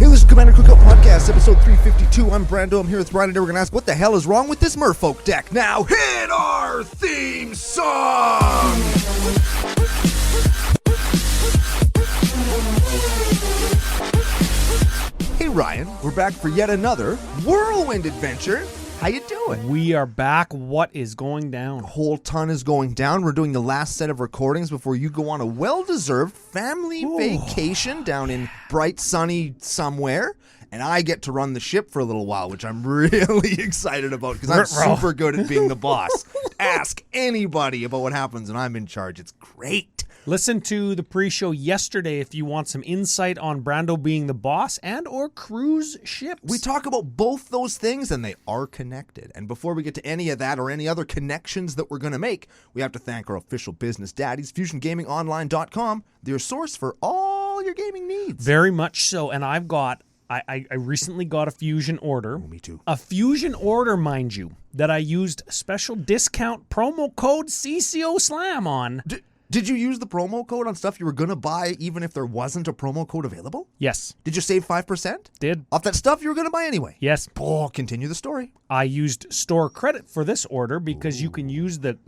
Hey, this is Commander Cookout Podcast, episode 352. I'm Brando. I'm here with Ryan, and we're going to ask, what the hell is wrong with this Merfolk deck? Now hit our theme song! Hey, Ryan. We're back for yet another whirlwind adventure. How you doing? We are back. What is going down? A whole ton is going down. We're doing the last set of recordings before you go on a well-deserved family vacation down in bright, sunny somewhere. And I get to run the ship for a little while, which I'm really excited about because I'm super good at being the boss. Ask anybody about what happens when I'm in charge. It's great. Listen to the pre-show yesterday if you want some insight on Brando being the boss and or cruise ships. We talk about both those things, and they are connected. And before we get to any of that or any other connections that we're going to make, we have to thank our official business daddies, FusionGamingOnline.com, their source for all your gaming needs. Very much so. And I recently got a Fusion order. Oh, me too. A Fusion order, mind you, that I used special discount promo code CCO Slam on. Did you use the promo code on stuff you were going to buy even if there wasn't a promo code available? Yes. Did you save 5%? Did. Off that stuff you were going to buy anyway? Yes. Oh, continue the story. I used store credit for this order because you can use the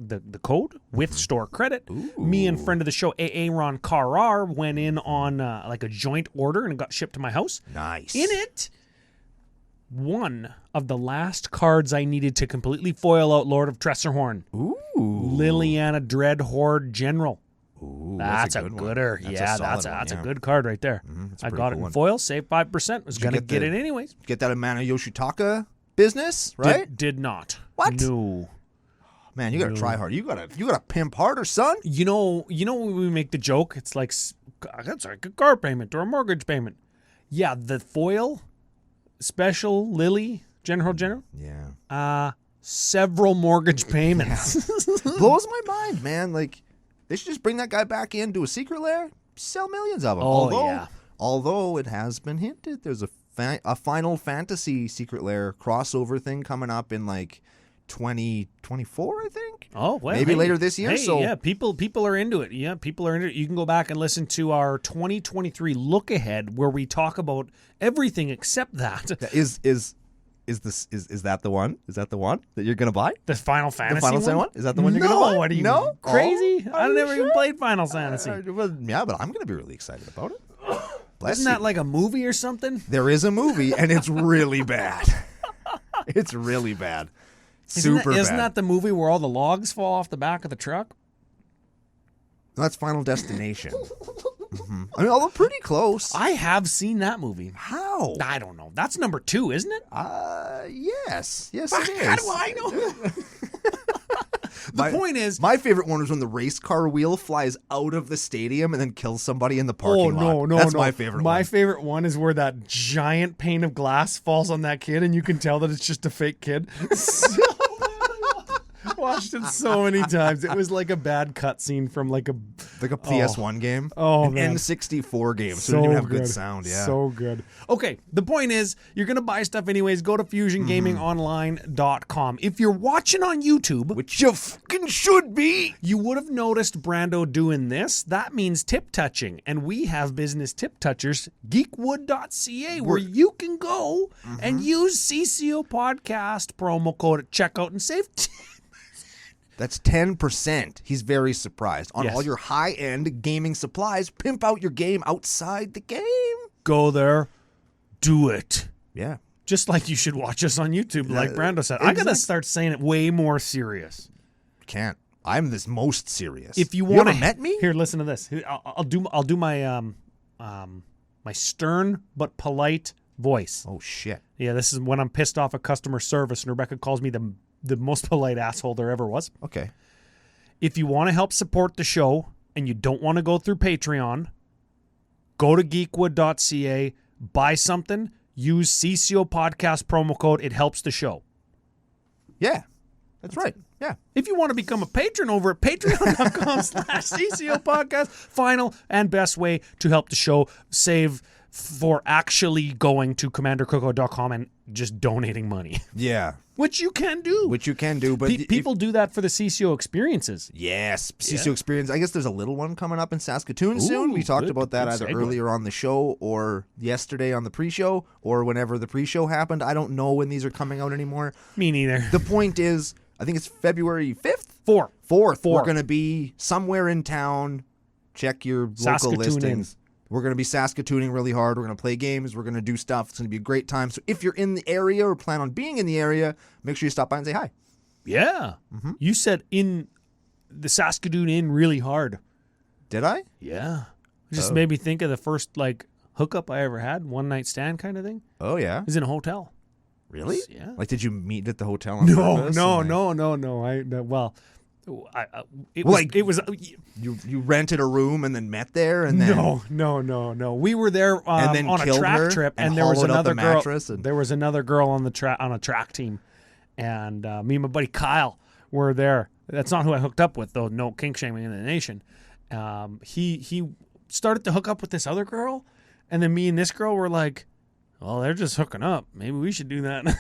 code with store credit. Ooh. Me and friend of the show, Aaron Karar, went in on like a joint order and it got shipped to my house. Nice. In it, one of the last cards I needed to completely foil out Lord of Tressorhorn. Ooh. Liliana Dread Horde General. Ooh, that's a gooder. That's a good card right there. I got it in foil, saved 5%. Was going to get it anyways. Get that Amano Yoshitaka business, right? Did not. What? No. Man, you got to try hard. You got to pimp harder, son. You know when we make the joke, it's like that's like a car payment or a mortgage payment. Yeah, the foil special Lily General. Yeah. Several mortgage payments. Blows my mind, man. Like, they should just bring that guy back in, do a secret lair, sell millions of them. Although it has been hinted, there's a Final Fantasy secret lair crossover thing coming up in like 2024, I think. Oh, well, maybe later this year. So yeah, people are into it. Yeah, people are into it. You can go back and listen to our 2023 look ahead where we talk about everything except that. Is that the one? Is that the one that you're gonna buy? The Final Fantasy one? Is that the one you're gonna buy? What are you crazy? I never even played Final Fantasy. Yeah, but I'm gonna be really excited about it. Isn't that like a movie or something? There is a movie, and it's really bad. It's really bad. Super bad. Isn't that the movie where all the logs fall off the back of the truck? That's Final Destination. I mean, although pretty close. I have seen that movie. How? I don't know. That's number 2, isn't it? Yes. Yes, it is. How do I know? The point is, my favorite one was when the race car wheel flies out of the stadium and then kills somebody in the parking lot. No. That's my favorite one. My favorite one is where that giant pane of glass falls on that kid and you can tell that it's just a fake kid. Watched it so many times. It was like a bad cutscene from like a PS1 game. Oh, an man. N64 game. So it didn't even have good sound. Yeah. So good. Okay, the point is, you're going to buy stuff anyways. Go to FusionGamingOnline.com. If you're watching on YouTube, which you fucking should be, you would have noticed Brando doing this. That means tip touching. And we have business tip touchers, geekwood.ca, where you can go and use CCO Podcast promo code at checkout and save That's 10%. He's very surprised. On all your high-end gaming supplies, pimp out your game outside the game. Go there. Do it. Yeah. Just like you should watch us on YouTube, like Brando said. I got to start saying it way more serious. Can't. I'm this most serious. If you want to met me? Here, listen to this. I'll do my my stern but polite voice. Oh, shit. Yeah, this is when I'm pissed off at customer service and Rebecca calls me the most polite asshole there ever was. Okay. If you want to help support the show and you don't want to go through Patreon, go to geekwood.ca, buy something, use CCO Podcast promo code. It helps the show. Yeah, that's right. Yeah. If you want to become a patron over at patreon.com/CCO Podcast, final and best way to help the show save for actually going to commandercookout.com and just donating money. Yeah. Which you can do. But people do that for the CCO experiences. Yes, CCO experience. I guess there's a little one coming up in Saskatoon soon. We talked about that either earlier on the show or yesterday on the pre-show or whenever the pre-show happened. I don't know when these are coming out anymore. Me neither. The point is, I think it's February 5th? 4th. We're going to be somewhere in town. Check your local listings. We're going to be Saskatooning really hard. We're going to play games. We're going to do stuff. It's going to be a great time. So if you're in the area or plan on being in the area, make sure you stop by and say hi. Yeah. Mm-hmm. You said in the Saskatoon Inn really hard. Did I? Yeah. It just made me think of the first hookup I ever had, one night stand kind of thing. Oh, yeah. It was in a hotel. Really? Yeah. Did you meet at the hotel on purpose? You rented a room and then met there, and then no. We were there on a track trip, and there was another girl. There was another girl on a track team, and me and my buddy Kyle were there. That's not who I hooked up with, though. No kink shaming in the nation. He started to hook up with this other girl, and then me and this girl were like, "Well, they're just hooking up. Maybe we should do that."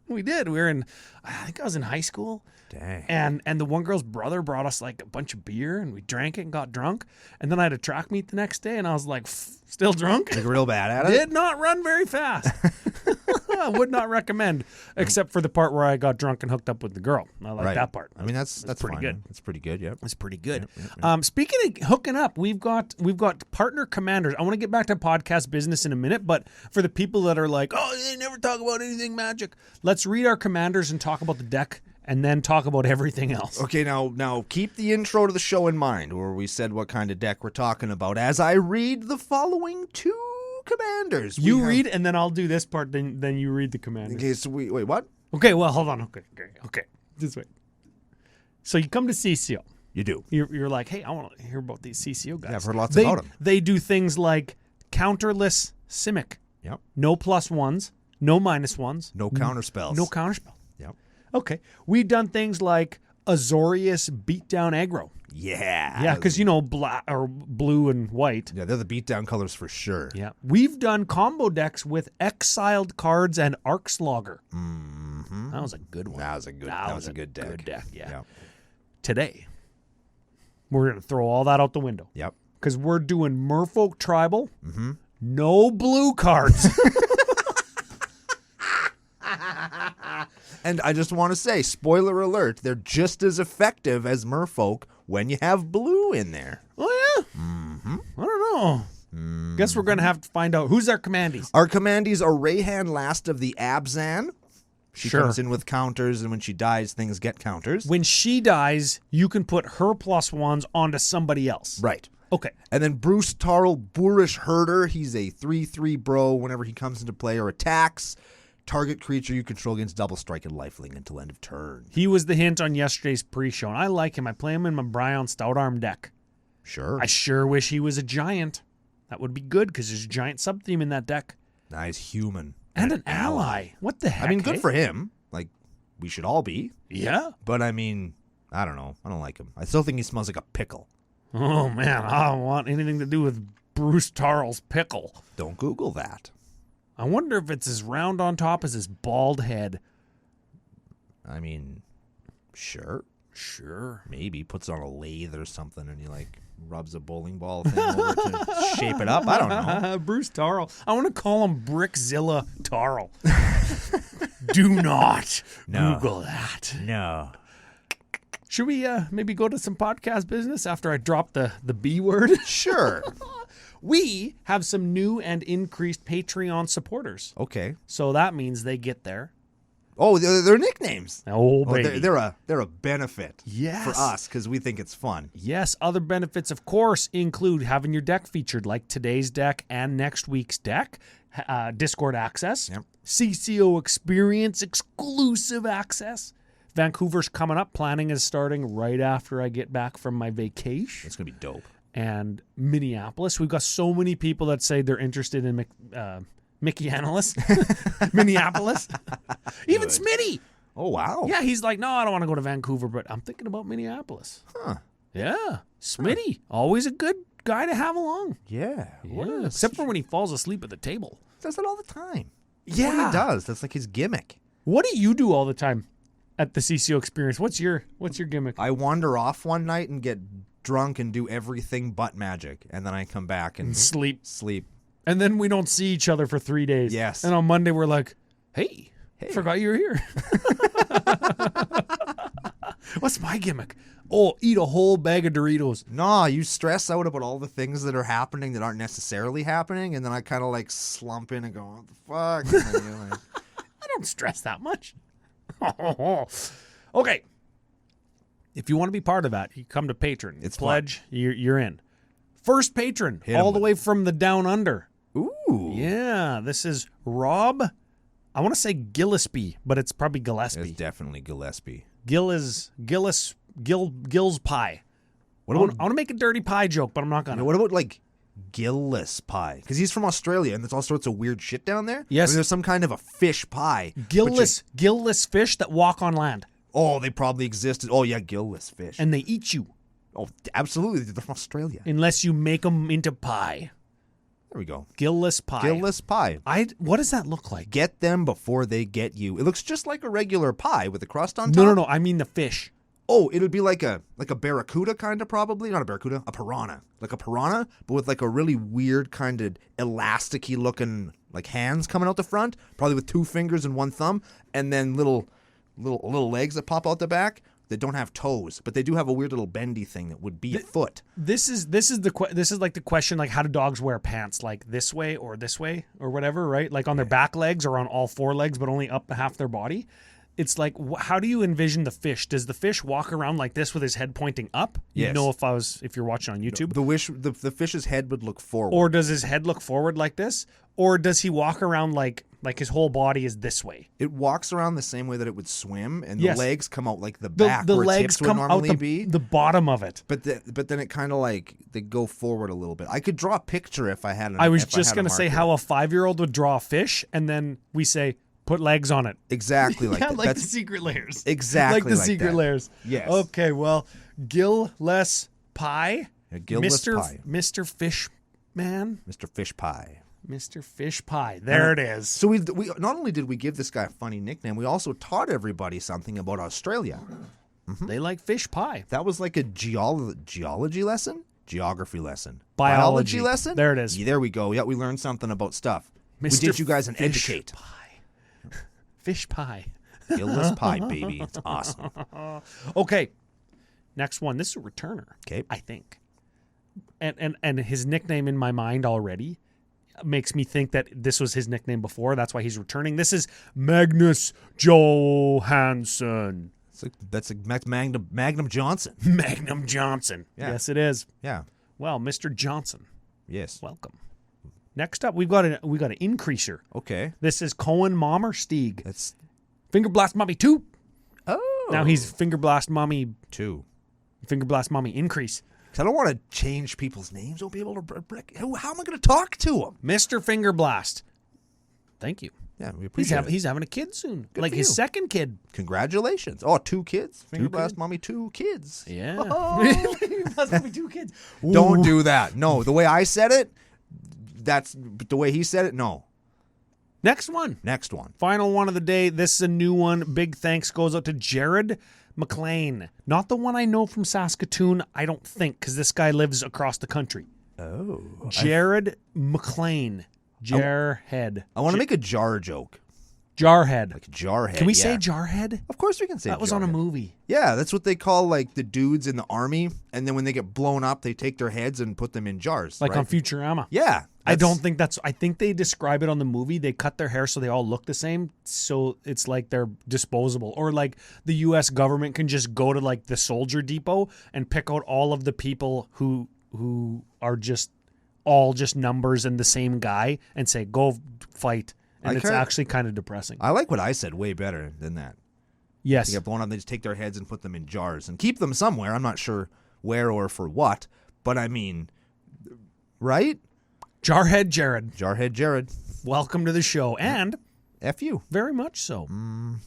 We did. I think I was in high school. Dang. And the one girl's brother brought us a bunch of beer, and we drank it and got drunk. And then I had a track meet the next day, and I was still drunk. Real bad at it? Did not run very fast. I would not recommend, except for the part where I got drunk and hooked up with the girl. I like that part. I mean, that's pretty fine. good. That's pretty good. Yep. It's pretty good. Yep. Speaking of hooking up, we've got partner commanders. I want to get back to podcast business in a minute, but for the people that are like, oh, they never talk about anything magic, let's read our commanders and talk about the deck, and then talk about everything else. Okay, now keep the intro to the show in mind, where we said what kind of deck we're talking about, as I read the following two commanders. You read, and then I'll do this part, then you read the commanders. Okay, so wait, what? Okay, well, hold on. Okay. This way. So you come to CCO. You do. You're like, hey, I want to hear about these CCO guys. Yeah, I've heard lots about them. They do things like Counter-less Simic. Yep. No +1s, no -1s. No counterspells. No counterspell. Yep. Okay. We've done things like Azorius Beatdown Aggro. Yeah. Yeah, because black or blue and white. Yeah, they're the beatdown colors for sure. Yeah. We've done combo decks with exiled cards and Arcslogger. Mm-hmm. That was a good one. That was a good deck. Good deck, yeah. Yep. Today, we're going to throw all that out the window. Yep. Because we're doing Merfolk Tribal. Mm-hmm. No blue cards. And I just want to say, spoiler alert, they're just as effective as Merfolk when you have blue in there. Oh, yeah? Mm-hmm. I don't know. Mm-hmm. Guess we're going to have to find out. Who's our commandees? Our commandees are Reyhan, last of the Abzan. She comes in with counters, and when she dies, things get counters. When she dies, you can put her +1s onto somebody else. Right. Okay. And then Bruce Tarl, Boorish Herder. He's a 3/3 bro. Whenever he comes into play or attacks, target creature you control gains double strike and lifelink until end of turn. He was the hint on yesterday's pre-show, and I like him. I play him in my Bryon Stout Arm deck. Sure. I sure wish he was a giant. That would be good, because there's a giant sub-theme in that deck. Nice human. And an ally. What the heck? I mean, good for him. Like, we should all be. Yeah. But, I mean, I don't know. I don't like him. I still think he smells like a pickle. Oh, man. I don't want anything to do with Bruce Tarl's pickle. Don't Google that. I wonder if it's as round on top as his bald head. I mean, sure. Maybe puts on a lathe or something, and he rubs a bowling ball thing over to shape it up. I don't know. Bruce Tarl. I want to call him Brickzilla Tarl. Do not Google that. No. Should we maybe go to some podcast business after I drop the B word? Sure. We have some new and increased Patreon supporters. Okay. So that means they get there. Oh, they're nicknames. Oh, baby. They're a benefit for us because we think it's fun. Yes, other benefits, of course, include having your deck featured, like today's deck and next week's deck, Discord access, CCO experience, exclusive access. Vancouver's coming up. Planning is starting right after I get back from my vacation. It's going to be dope. And Minneapolis. We've got so many people that say they're interested in Mickey Analyst. Minneapolis. Even Smitty. Oh, wow. Yeah, he's like, no, I don't want to go to Vancouver, but I'm thinking about Minneapolis. Huh. Yeah. Smitty. Always a good guy to have along. Yeah. Yeah. Except for when he falls asleep at the table. Does that all the time. Yeah. What he does. That's like his gimmick. What do you do all the time at the CCO experience? What's your gimmick? I wander off one night and get drunk and do everything but magic. And then I come back and Sleep. And then we don't see each other for 3 days. Yes. And on Monday we're like, hey. Forgot you were here. What's my gimmick? Oh, eat a whole bag of Doritos. No, you stress out about all the things that are happening that aren't necessarily happening, and then I kind of like slump in and go, what the fuck? And then you're like, I don't stress that much. Okay. If you want to be part of that, you come to Patreon. It's Pledge, you're in. First patron, Hit all him. the way from the down under. ooh. Yeah, this is Rob. I want to say Gillespie, but it's probably It's Gillespie. definitely Gillespie. Gill's pie. What I about, want to make a dirty pie joke, but I'm not gonna. what about like gillless pie? Because he's from Australia, and there's all sorts of weird shit down there. Yes. I mean, there's some kind of a fish pie. but Gillless fish that walk on land, Oh, they probably existed. Oh, yeah, gillless fish. and they eat you Oh, absolutely. They're from Australia. unless you make them into pie. There we go. Gillless pie. Gillless pie. What does that look like? Get them before they get you. It looks just like a regular pie with a crust on top. No. I mean the fish. Oh, it'll be like a barracuda kind of probably. Not a barracuda, a piranha. Like a piranha, but with like a really weird kind of elasticy looking like hands coming out the front, probably with 2 fingers and 1 thumb, and then little legs that pop out the back that don't have toes, but they do have a weird little bendy thing that would be a foot. This is like the question, like how do dogs wear pants, like this way or whatever, right? Like on their back legs or on all 4 legs, but only up half their body. It's like, how do you envision the fish? Does the fish walk around like this with his head pointing up? Yes. You know, if you're watching on YouTube. The fish's head would look forward. Or does his head look forward like this? Or does he walk around like his whole body is this way? It walks around the same way that it would swim, and Yes. the legs come out like the back The where legs its hips come would out normally be. the bottom of it. But then it kind of like they go forward a little bit. I could draw a picture if I had an I was if just had going to say marker. how a 5-year-old would draw a fish, and then we say, put legs on it. Exactly like Yeah, that. like That's the secret layers. exactly like the secret that. layers. Yes. Okay, well, gillless pie. A gillless pie. Mr. Fish Man. Mr. Fish Pie. Mr. Fish Pie. There it is. So we not only did we give this guy a funny nickname, we also taught everybody something about Australia. They like fish pie. That was like a geology lesson, geography lesson, Biology lesson. There it is. Yeah, there we go. Yeah, we learned something about stuff. We Mr. did you guys an Fish educate. Pie. Fish pie. Gillless pie, baby. It's awesome. Okay. Next one. This is a returner. Okay. I think. And his nickname in my mind already makes me think that this was his nickname before. That's why he's returning. This is Magnus Johansson. That's Magnum Johnson. Magnum Johnson. Yeah. Yes, it is. Yeah. Well, Mr. Johnson, Yes. welcome. Next up, we got an increaser. Okay. This is Cohen Mommerstieg. That's Finger Blast Mommy 2. oh. Now he's Finger Blast Mommy 2. Finger Blast Mommy increase. I don't want to change people's names. I'll be able to. How am I going to talk to them? Mr. Finger Blast. Thank you. Yeah, we appreciate it. He's having a kid soon. Good like for his you. second kid. Congratulations. Oh, 2 kids. Finger 2 Blast kids. Mommy, 2 kids. Yeah. Oh. Finger Blast Mommy 2 kids. Don't do that. No, the way I said it, that's the way he said it. No. Next one. Next one. Final one of the day. This is a new one. Big thanks goes out to Jared McLean. Not the one I know from Saskatoon, I don't think, because this guy lives across the country. Oh. Jared McLean. Jarhead. I want to make a jar joke. Jarhead. Like Jarhead. Can we yeah. say Jarhead? Of course we can say That was on a Jarhead. movie. Yeah, that's what they call like the dudes in the army, and then when they get blown up, they take their heads and put them in jars. Like right? on Futurama. Yeah. I don't think I think they describe it on the movie. They cut their hair so they all look the same. So it's like they're disposable. Or like the U.S. government can just go to like the soldier depot and pick out all of the people who are just all just numbers and the same guy and say, go fight. And it's actually kind of depressing. I like what I said way better than that. Yes. They get blown up, they just take their heads and put them in jars and keep them somewhere. I'm not sure where or for what, but I mean, right? Jarhead Jared. Jarhead Jared. Welcome to the show. And F you. very much so.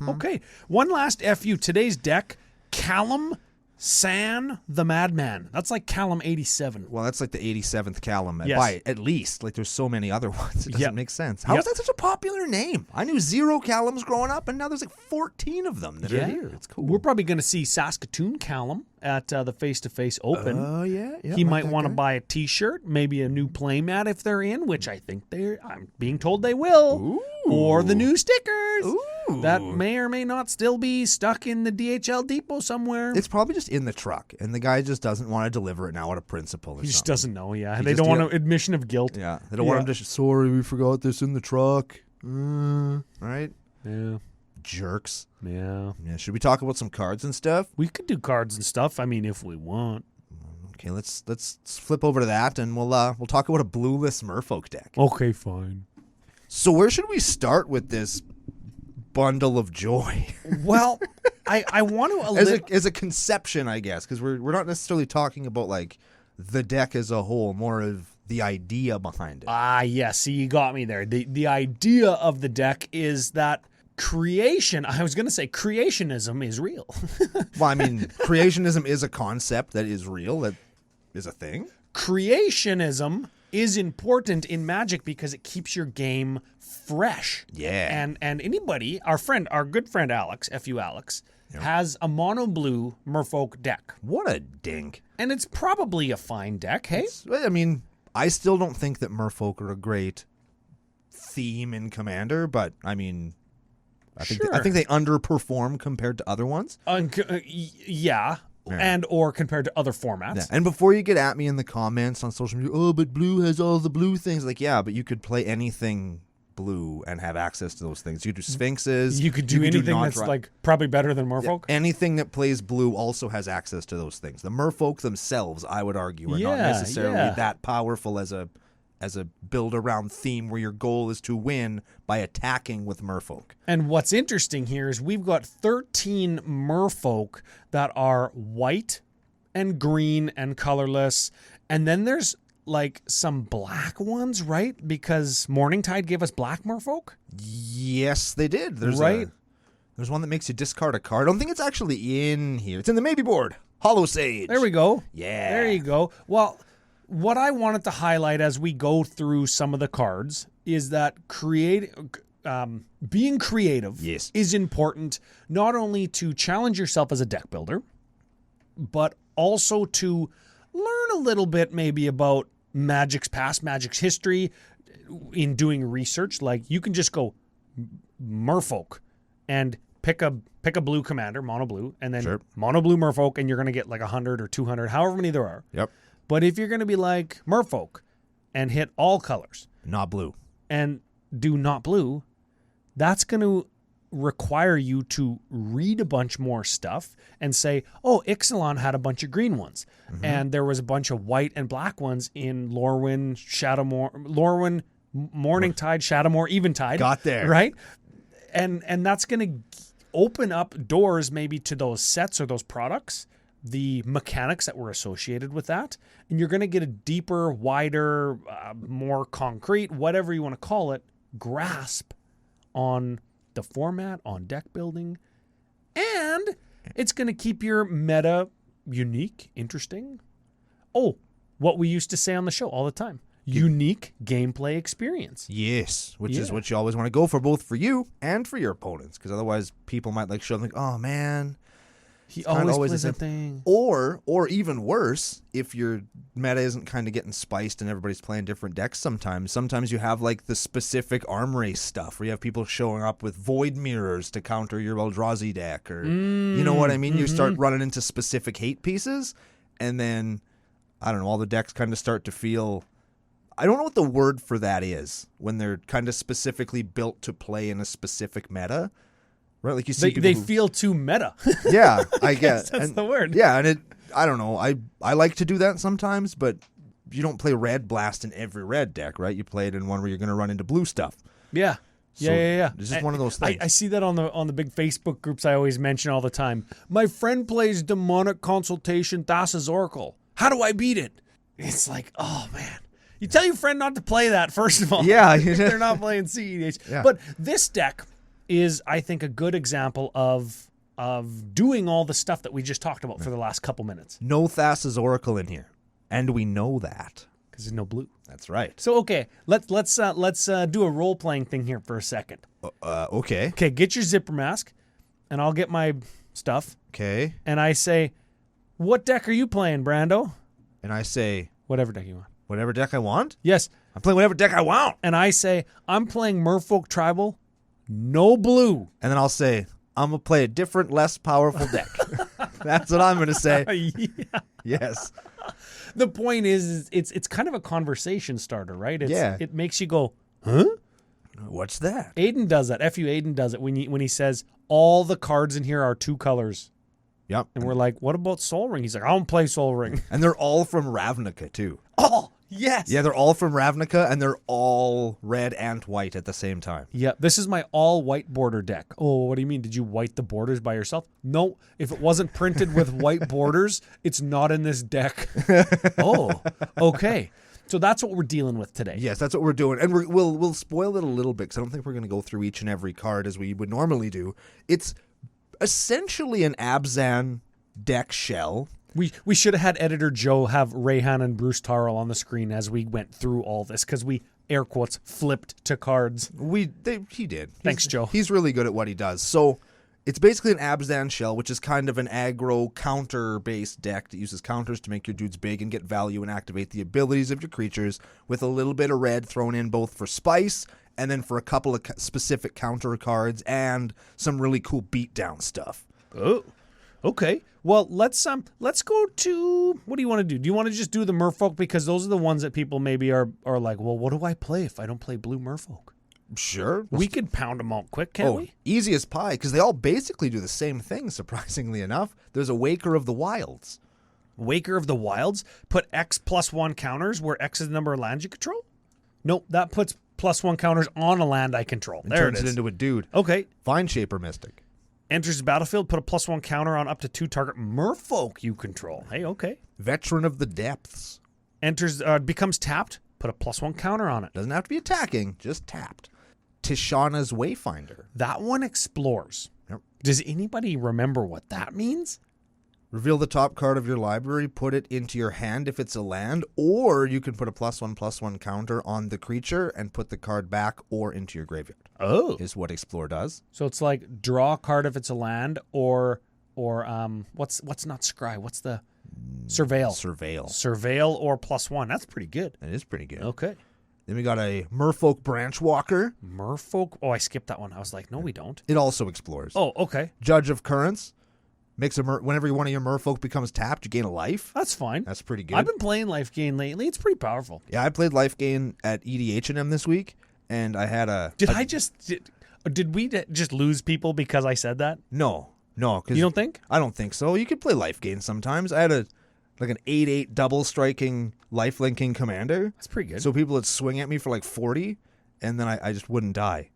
Okay. One last FU. Today's deck, Callum San the Madman. That's like Callum 87. Well, that's like the 87th Callum Yes. by at least. Like there's so many other ones. It doesn't Yep. make sense. How is that such a popular name? I knew 0 Callums growing up, and now there's like 14 of them that are here. It's cool. We're probably going to see Saskatoon Callum at the face-to-face open. Oh, yeah. He might want to buy a T-shirt, maybe a new playmat if they're in, which I think I'm being told they will. Ooh. Or the new stickers. Ooh. That may or may not still be stuck in the DHL depot somewhere. It's probably just in the truck, and the guy just doesn't want to deliver it now out of principle or He just something. doesn't know, yeah. He They just- don't want yeah. an admission of guilt. Yeah, they don't want him to. Sorry, we forgot this in the truck. Right? Yeah. Jerks. Yeah. Yeah. Should we talk about some cards and stuff? We could do cards and stuff, I mean, if we want. Okay, let's flip over to that, and we'll talk about a Blueless Merfolk deck. Okay, fine. So where should we start with this bundle of joy? Well, I want to... as a conception, I guess, because we're not necessarily talking about like the deck as a whole, more of the idea behind it. Yeah, see, you got me there. The idea of the deck is that I was going to say creationism is real. Well, I mean, creationism is a concept that is real, that is a thing. Creationism is important in Magic because it keeps your game fresh. Yeah. And anybody, our good friend Alex, FU Alex, has a mono blue Merfolk deck. What a dink. And it's probably a fine deck, hey? I mean, I still don't think that Merfolk are a great theme in Commander, but I mean, I think they underperform compared to other ones. Yeah. And or compared to other formats. Yeah. And before you get at me in the comments on social media, oh, but blue has all the blue things. Like, yeah, but you could play anything blue and have access to those things. You could do Sphinxes. You could do anything that's like probably better than Merfolk. Yeah, anything that plays blue also has access to those things. The Merfolk themselves, I would argue, are not necessarily that powerful as a build around theme where your goal is to win by attacking with Merfolk. And what's interesting here is we've got 13 Merfolk that are white and green and colorless. And then there's like some black ones, right? Because Morningtide gave us black Merfolk? Yes, they did. There's there's one that makes you discard a card. I don't think it's actually in here. It's in the maybe board. Hollow Sage. There we go. Yeah. There you go. Well, what I wanted to highlight as we go through some of the cards is that being creative is important, not only to challenge yourself as a deck builder, but also to learn a little bit maybe about Magic's past, Magic's history in doing research. Like you can just go Merfolk and pick a blue commander, mono blue, and then mono blue Merfolk, and you're going to get like 100 or 200, however many there are. Yep. But if you're going to be like Merfolk and hit all colors, not blue, and do not blue, that's going to require you to read a bunch more stuff and say, oh, Ixalan had a bunch of green ones. Mm-hmm. And there was a bunch of white and black ones in Lorwyn, Morningtide, Shadowmoor, Eventide. Got there. Right? And that's going to open up doors maybe to those sets or those products, the mechanics that were associated with that. And you're going to get a deeper, wider, more concrete, whatever you want to call it, grasp on the format, on deck building. And it's going to keep your meta unique, interesting. Oh, what we used to say on the show all the time. Unique gameplay experience. Yes, which is what you always want to go for, both for you and for your opponents, because otherwise people might like show them like, oh man, he always plays that thing. Or even worse, if your meta isn't kind of getting spiced and everybody's playing different decks sometimes you have like the specific arm race stuff where you have people showing up with void mirrors to counter your Eldrazi deck, or you know what I mean? You start running into specific hate pieces, and then I don't know, all the decks kind of start to feel, I don't know what the word for that is, when they're kind of specifically built to play in a specific meta. Right, like you see, they feel too meta. Yeah, I guess that's the word. Yeah, and I don't know. I like to do that sometimes, but you don't play Red Blast in every red deck, right? You play it in one where you're going to run into blue stuff. Yeah. So yeah. It's just one of those things. I see that on the big Facebook groups I always mention all the time. My friend plays Demonic Consultation Thassa's Oracle. How do I beat it? It's like, oh man. You tell your friend not to play that, first of all. Yeah. They're not playing CEDH. Yeah. But this deck is, I think, a good example of of doing all the stuff that we just talked about for the last couple minutes. No Thassa's Oracle in here. And we know that. Because there's no blue. That's right. So, okay, let's do a role-playing thing here for a second. Okay. Okay, get your zipper mask, and I'll get my stuff. Okay. And I say, what deck are you playing, Brando? And I say... Whatever deck you want. Whatever deck I want? Yes. I'm playing whatever deck I want. And I say, I'm playing Merfolk Tribal, no blue. And then I'll say, I'm going to play a different, less powerful deck. That's what I'm going to say. Yeah. Yes. The point is it's kind of a conversation starter, right? It makes you go, huh? What's that? Aiden does that. Aiden does it when he says, all the cards in here are 2 colors. Yep. And we're like, what about Sol Ring? He's like, I don't play Sol Ring. And they're all from Ravnica, too. Oh, yes. Yeah, they're all from Ravnica, and they're all red and white at the same time. Yeah, this is my all-white border deck. Oh, what do you mean? Did you white the borders by yourself? No, if it wasn't printed with white borders, it's not in this deck. Oh, okay. So that's what we're dealing with today. Yes, that's what we're doing. And we'll spoil it a little bit, because I don't think we're going to go through each and every card as we would normally do. It's essentially an Abzan deck shell. We should have had editor Joe have Reyhan and Bruce Tarl on the screen as we went through all this, because we, air quotes, flipped to cards. He did. Thanks, Joe. He's really good at what he does. So it's basically an Abzan shell, which is kind of an aggro counter-based deck that uses counters to make your dudes big and get value and activate the abilities of your creatures, with a little bit of red thrown in both for spice and then for a couple of specific counter cards and some really cool beatdown stuff. Oh, okay. Well, let's go to, what do you want to do? Do you want to just do the Merfolk? Because those are the ones that people maybe are like, well, what do I play if I don't play Blue Merfolk? Sure. We could pound them out quick, can't we? Easy as pie, because they all basically do the same thing, surprisingly enough. There's a Waker of the Wilds. Waker of the Wilds? Put X +1 counters where X is the number of lands you control? Nope, that puts +1 counters on a land I control. And there turns it is. Into a dude. Okay. Vine Shaper Mystic. Enters the battlefield, put a +1 counter on up to 2 target Merfolk you control. Hey, okay. Veteran of the Depths. Enters, becomes tapped, put a +1 counter on it. Doesn't have to be attacking, just tapped. Tishana's Wayfinder. That one explores. Yep. Does anybody remember what that means? Reveal the top card of your library, put it into your hand if it's a land, or you can put a +1/+1 counter on the creature and put the card back or into your graveyard. Oh. Is what Explore does. So it's like draw a card if it's a land, or what's not scry? What's the surveil? Surveil or +1. That's pretty good. That is pretty good. Okay. Then we got a Merfolk Branchwalker. Merfolk? Oh, I skipped that one. I was like, no, we don't. It also explores. Oh, okay. Judge of Currents. Makes whenever one of your Merfolk becomes tapped, you gain a life. That's fine. That's pretty good. I've been playing Life Gain lately. It's pretty powerful. Yeah, I played Life Gain at EDH&M this week, and I had a... Did we just lose people because I said that? No. Cause you don't think? I don't think so. You could play Life Gain sometimes. I had an 8/8 double striking life linking commander. That's pretty good. So people would swing at me for like 40, and then I just wouldn't die.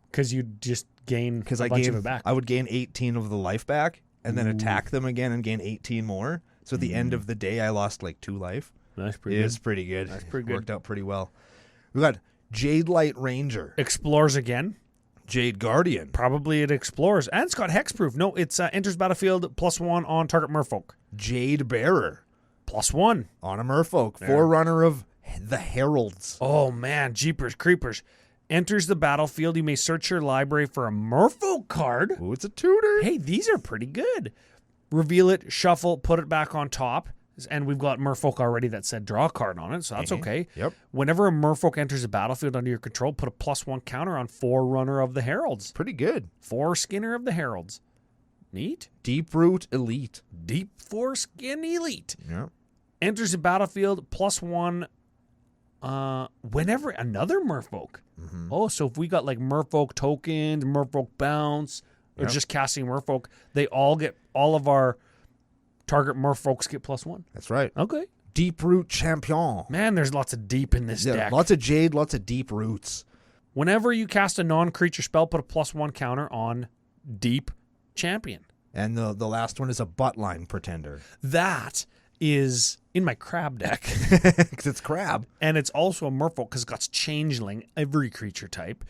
Because you just gain a bunch of it back. I would gain 18 of the life back, and then attack them again and gain 18 more. So at the end of the day, I lost like 2 life. That's pretty good. It's pretty good. That's pretty good. Worked out pretty well. We got Jade Light Ranger. Explores again. Jade Guardian. Probably it explores. And it's got hexproof. No, it's enters battlefield +1 on target Merfolk. Jade Bearer. +1. On a Merfolk. Forerunner of the Heralds. Oh, man. Jeepers Creepers. Enters the battlefield. You may search your library for a Merfolk card. Ooh, it's a tutor. Hey, these are pretty good. Reveal it, shuffle, put it back on top. And we've got Merfolk already that said draw a card on it, so that's okay. Yep. Whenever a Merfolk enters the battlefield under your control, put a +1 counter on Forerunner of the Heralds. Pretty good. Foreskinner of the Heralds. Neat. Deeproot Elite. Deep Foreskin Elite. Yep. Enters the battlefield +1 whenever another Merfolk. Mm-hmm. Oh, so if we got like Merfolk tokens, Merfolk bounce, or just casting Merfolk, all of our target Merfolks get +1. That's right. Okay. Deeproot Champion. Man, there's lots of deep in this deck. Lots of Jade, lots of deep roots. Whenever you cast a non-creature spell, put a +1 counter on Deep Champion. And the last one is a Buttline Pretender. That is in my crab deck. Because it's crab. And it's also a Merfolk because it's got Changeling, every creature type.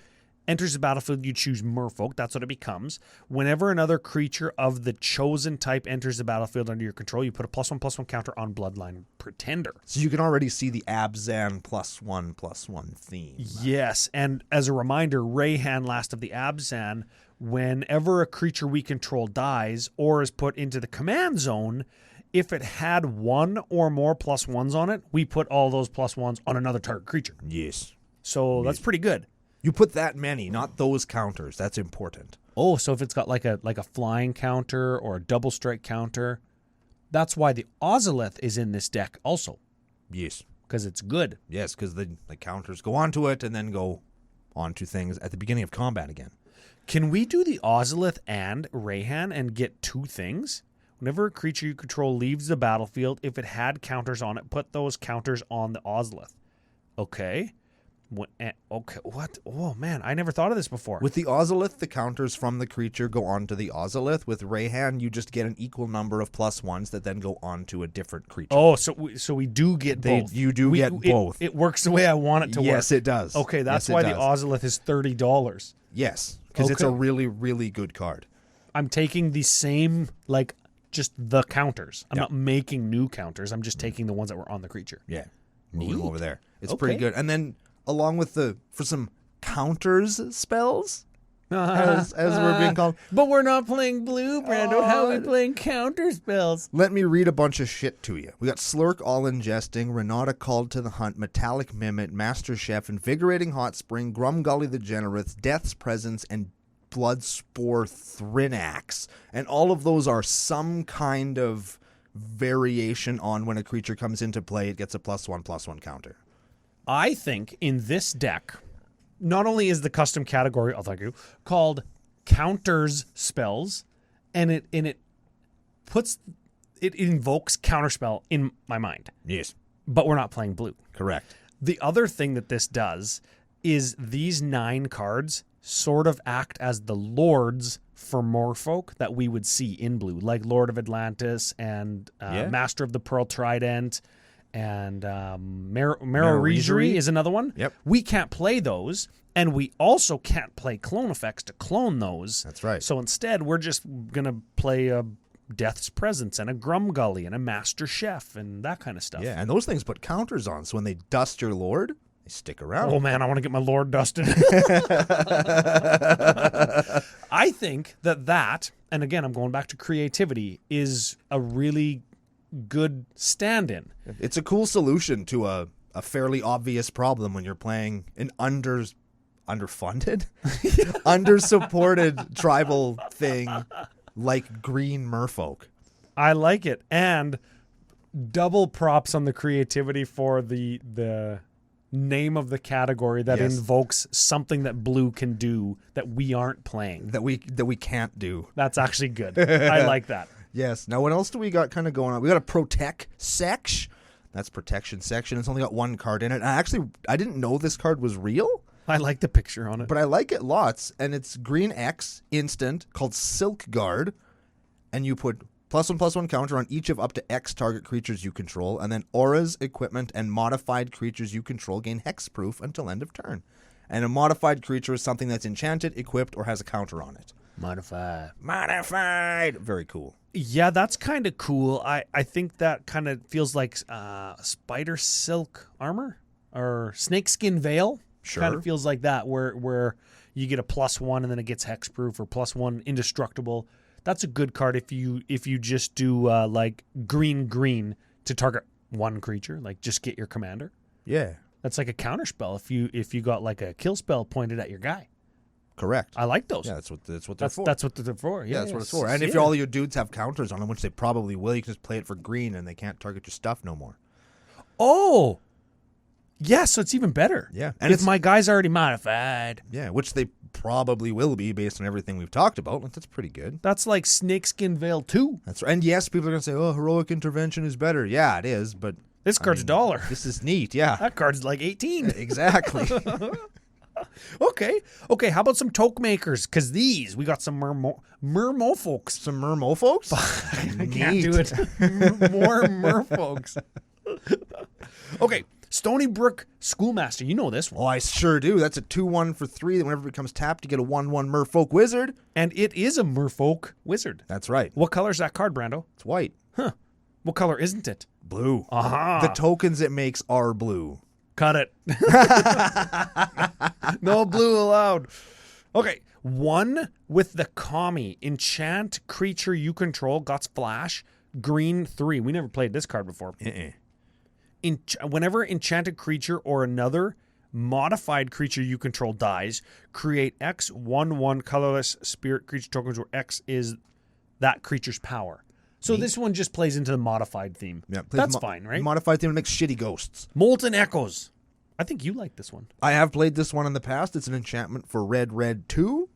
enters the battlefield, you choose Merfolk. That's what it becomes. Whenever another creature of the chosen type enters the battlefield under your control, you put a +1/+1 counter on Bloodline Pretender. So you can already see the Abzan +1/+1 theme. Yes, and as a reminder, Reyhan, Last of the Abzan, whenever a creature we control dies or is put into the command zone, if it had one or more +1s on it, we put all those +1s on another target creature. Yes. So that's pretty good. You put that many, not those counters. That's important. Oh, so if it's got like a flying counter or a double strike counter, that's why the Ozolith is in this deck also. Yes. Because it's good. Yes, because the counters go onto it and then go onto things at the beginning of combat again. Can we do the Ozolith and Reyhan and get 2 things? Whenever a creature you control leaves the battlefield, if it had counters on it, put those counters on the Ozolith. Okay. Okay. What? Oh, man. I never thought of this before. With the Ozolith, the counters from the creature go onto the Ozolith. With Reyhan, you just get an equal number of +1s that then go onto a different creature. Oh, so we do get both. You do get both. It works the way I want it to work. Yes, it does. Okay, that's why the Ozolith is $30. Yes, because it's a really, really good card. I'm taking the same, just the counters. I'm not making new counters. I'm just taking the ones that were on the creature. Yeah. Move them over there. It's pretty good. And then along with for some counters spells, as we're being called. But we're not playing blue, Brando. How are we playing counter spells? Let me read a bunch of shit to you. We got Slurk, All Ingesting, Renata Called to the Hunt, Metallic Mimit, Master Chef, Invigorating Hot Spring, Grumgully the Generous, Death's Presence, and Bloodspore Thrinax. And all of those are some kind of variation on when a creature comes into play, it gets a +1/+1 counter. I think in this deck, not only is the custom category, thank you, called counters spells, and it invokes counterspell in my mind. Yes. But we're not playing blue. Correct. The other thing that this does is these 9 cards sort of act as the lords for Merfolk that we would see in blue, like Lord of Atlantis and Master of the Pearl Trident and Marrow-Regery is another one. Yep. We can't play those, and we also can't play clone effects to clone those. That's right. So instead, we're just going to play a Death's Presence and a Grumgully and a Master Chef and that kind of stuff. Yeah, and those things put counters on, so when they dust your Lord, they stick around. Oh, man, I want to get my Lord dusted. I think that, and again, I'm going back to creativity, is a really good stand-in. It's a cool solution to a fairly obvious problem when you're playing an underfunded, undersupported tribal thing like Green Merfolk. I like it. And double props on the creativity for the name of the category that invokes something that blue can do that we aren't playing. That we can't do. That's actually good. I like that. Yes. Now, what else do we got kind of going on? We got a Protect section. That's protection section. It's only got 1 card in it. And I didn't know this card was real. I like the picture on it. But I like it lots. And it's green X instant called Silk Guard. And you put +1/+1 counter on each of up to X target creatures you control. And then auras, equipment, and modified creatures you control gain hexproof until end of turn. And a modified creature is something that's enchanted, equipped, or has a counter on it. Modified. Very cool. Yeah, that's kind of cool. I think that kind of feels like spider silk armor or snakeskin veil. Sure. Kind of feels like that where you get a +1 and then it gets hexproof or +1 indestructible. That's a good card if you just do like green to target 1 creature, like just get your commander. Yeah. That's like a counter spell if you got like a kill spell pointed at your guy. Correct. I like those. Yeah, that's what they're for. That's what they're for. Yeah, that's what it's for. And if all your dudes have counters on them, which they probably will, you can just play it for green and they can't target your stuff no more. Oh, yeah, so it's even better. Yeah. And if my guy's already modified. Yeah, which they probably will be based on everything we've talked about. That's pretty good. That's like Snakeskin Veil 2. That's right. And yes, people are going to say, oh, Heroic Intervention is better. Yeah, it is, but... This card's $1. This is neat, yeah. That card's like 18. Exactly. Okay, how about some toke makers? Because we got some merfolks. Some merfolks? I can't do it. More merfolks. Okay, Stony Brook Schoolmaster. You know this one. Oh, I sure do. That's a 2/1 for 3. Whenever it becomes tapped, you get a 1/1 Merfolk Wizard. And it is a Merfolk Wizard. That's right. What color is that card, Brando? It's white. Huh. What color isn't it? Blue. Aha. The tokens it makes are blue. Cut it. No blue allowed. Okay. 1 with the Kami. Enchant creature you control. Got flash. Green 3. We never played this card before. Whenever enchanted creature or another modified creature you control dies, create X 1/1 colorless spirit creature tokens where X is that creature's power. So this one just plays into the modified theme. Yeah, that's fine, right? Modified theme makes shitty ghosts. Molten Echoes. I think you like this one. I have played this one in the past. It's an enchantment for red 2.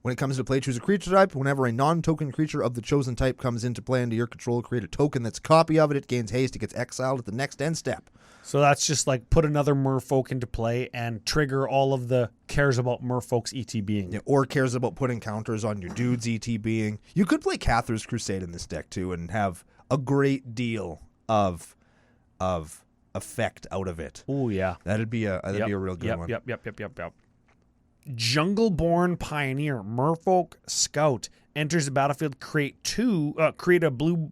When it comes to play, choose a creature type. Whenever a non-token creature of the chosen type comes into play under your control, create a token that's a copy of it. It gains haste. It gets exiled at the next end step. So that's just like put another Merfolk into play and trigger all of the cares about Merfolk's ETBing. Yeah, or cares about putting counters on your dude's ETBing. You could play Cather's Crusade in this deck too and have a great deal of effect out of it. Oh yeah, that'd be a real good one. Yep. Jungleborn Pioneer, Merfolk Scout, enters the battlefield. Create a blue